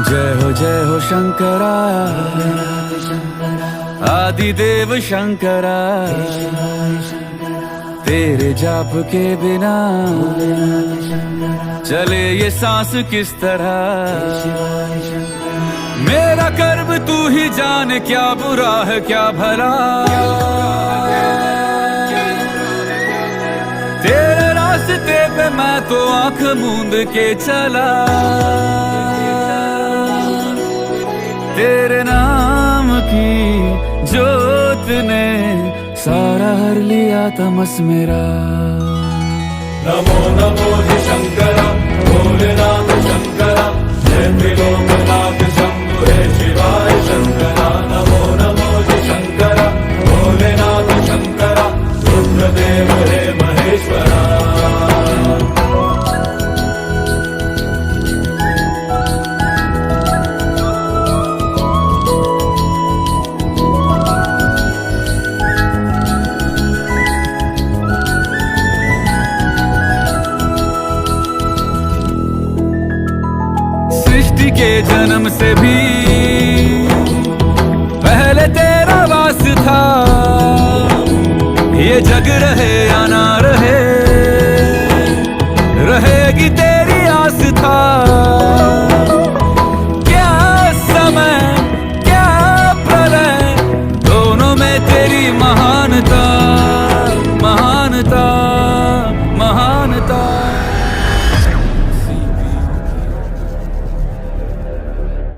जय हो शंकरा, आदिदेव शंकरा। तेरे जाप के बिना चले ये सांस किस तरह। मेरा कर्म तू ही जान, क्या बुरा है क्या भला। तेरे रास्ते पे मैं तो आंख मूंद के चला। तेरे नाम की जोत ने सारा हर लिया तमस मेरा। नमो नमो जी शंकरा, भोलेनाथ शंकरा, जय त्रिलोकनाथ शंभु हे शिवाय शंकरा। नमो नमो जी शंकरा, भोलेनाथ शंकरा, रुद्रदेव हे महेश्वरा। सृष्टि के जन्म से भी पहले तेरा वास था। ये जग रहे या ना रहे, रहेगी तेरी आस था।